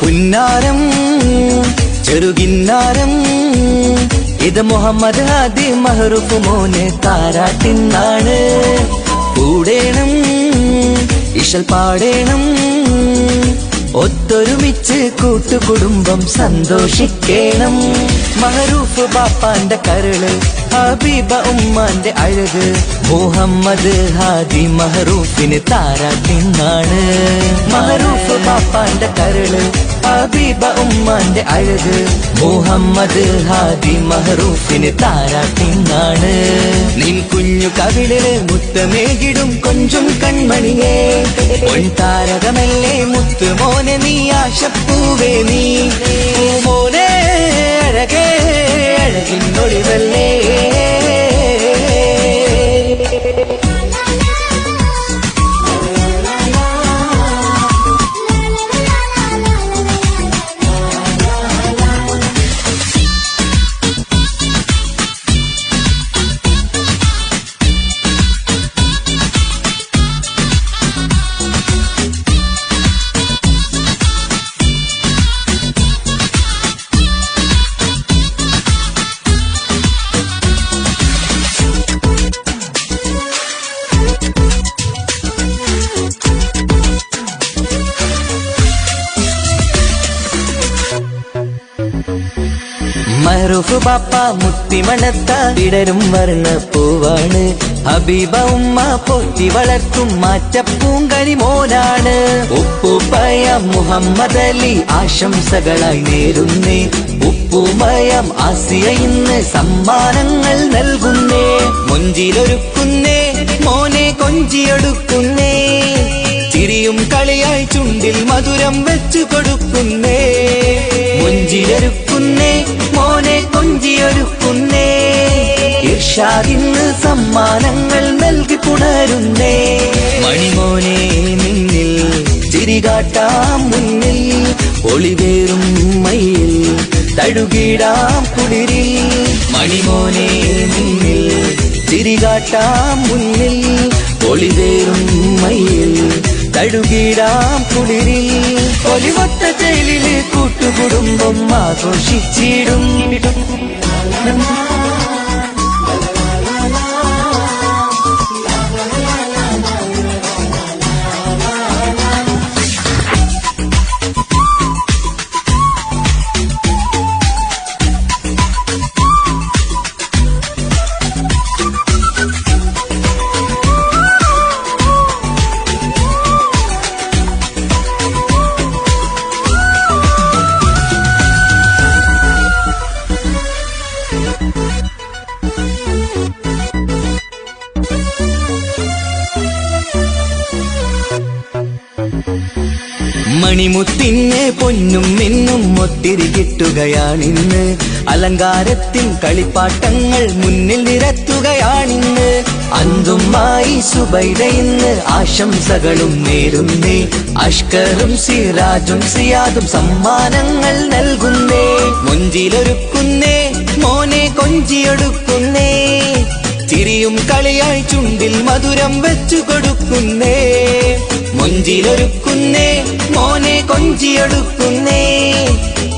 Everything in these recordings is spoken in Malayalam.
പുന്നാരം ചെറുകിന്നാരം ഇത് മുഹമ്മദ് ഹാദി മഹ്റൂഫ് മോനെ താരാട്ടിന്നാണ്. കൂടേണം ഇശൽ പാടേണം ഒത്തൊരുമിച്ച് കൂട്ടുകുടുംബം സന്തോഷിക്കേണം. മഹ്റൂഫ് ബാപ്പാന്റെ കരള് ഹബീബ ഉമ്മാന്റെ അഴക് മുഹമ്മദ് ഹാദി മഹ്റൂഫിന് താരാട്ടിന്നാണ്. മഹ്റൂഫ് ബാപ്പാന്റെ കരള് ഹബീബ ഉമ്മാന്റെ അഴക് മുഹമ്മദ് ഹാദി മഹ്റൂഫിന് താരാട്ടിന്നാണ്. നിൻ കുഞ്ഞു കവിളില് മുത്തമേകിടും കൊഞ്ചും കൺമണിയേ പൊൻതാരകമല്ലേ മുത്തുമോനെ നീ ആശപ്പൂവേ നീ മോനെ അഴകേ അഴകിന്നൊളിവല്ലേ. മഹ്റൂഫ് ബാപ്പ മുത്തിമണത്ത വിടരും വർണ്ണ പൂവാണ്. ഹബീബ ഉമ്മ പോറ്റി വളർത്തും മാറ്റപ്പൂങ്കനി മോനാണ്. ഉപ്പുപയം മുഹമ്മദ് അലി ആശംസകളായി നേരുന്നേ. ഉപ്പുമയം ആസിയ ഇന്ന് സമ്മാനങ്ങൾ നൽകുന്നേ. മൊഞ്ചിലൊരുക്കുന്നേ മോനെ കൊഞ്ചിയൊടുക്കുന്നേ. ചിരിയും കളിയായി ചുണ്ടിൽ മധുരം വെച്ചു കൊടുക്കുന്നേ. മൊഞ്ചിലൊരുക്കുന്നേ മോനെ കൊഞ്ചിയൊരുക്കുന്നേ. ഇർഷാദിന് സമ്മാനങ്ങൾ നൽകി പുണരുന്നേ. മണിമോനെ നിന്നിൽ ചിരികാട്ടാം മുന്നിൽ ഒളിവേറും മയിൽ തഴുകിടാം കുളിരിൽ. മണിമോനെ നിന്നിൽ ചിരികാട്ടാം മുന്നിൽ ഒളിവേറും മയിൽ തഴുകിടാം കുളിരിൽ. ഒലിവട്ട ജയിലില് കൂട്ടുകുടുംബം ആഘോഷിച്ചിടും. മണിമുത്തിന്നെ പൊന്നും മിന്നും ഒത്തിരി കിട്ടുകയാണിന്ന്. അലങ്കാരത്തിൻ കളിപ്പാട്ടങ്ങൾ മുന്നിൽ നിരത്തുകയാണിന്ന്. അന്തുമായി സുബൈദ ഇന്ന് ആശംസകളും നേരുന്നേ. അഷ്കറും സിറാജും സിയാദും സമ്മാനങ്ങൾ നൽകുന്നേ. മൊഞ്ചിലൊരുക്കുന്നേ മോനെ കൊഞ്ചിയൊടുക്കുന്നേ. ചിരിയും കളിയായി ചുണ്ടിൽ മധുരം വെച്ചു കൊടുക്കുന്നേ. മൊഞ്ചിലൊരുക്കുന്നേ മോനെ കൊഞ്ചിയൊടുക്കുന്നേ.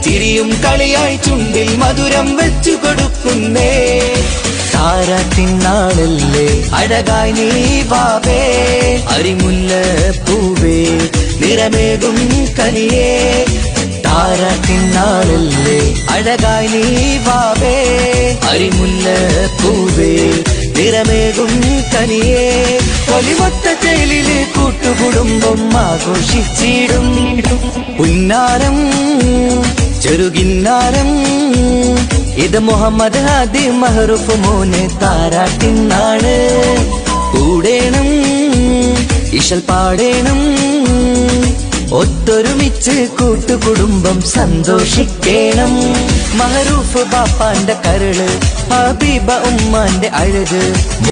ചിരിയും കളിയായി ചുണ്ടിൽ മധുരം വെച്ചു കൊടുക്കുന്നേ. താരാട്ടിന്നാളല്ലേ അഴകായി നീ വാവേ അരിമുല്ല പൂവേ നിറമേകും കനിയേ. താരാട്ടിന്നാളല്ലേ അഴകായി നീ വാവേ അരിമുല്ല പൂവേ നിറമേകും കനിയേ. ഒലിവട്ട ജയിലില് കൂട്ടുകുടുംബം ആഘോഷിച്ചിടും. പുന്നാരം ചെറുകിന്നാരം ഇത് മുഹമ്മദ് ഹാദി മഹ്റൂഫ് മോനെ താരാട്ടിന്നാണ്. സ്പെഷ്യൽ പാടേണം ഒത്തൊരുമിച്ച് കൂട്ടുകുടുംബം സന്തോഷിക്കേണം മഹറൂഫ് ബാപ്പാന്റെ കരള് ഹബീബ ഉമ്മാന്റെ അഴക്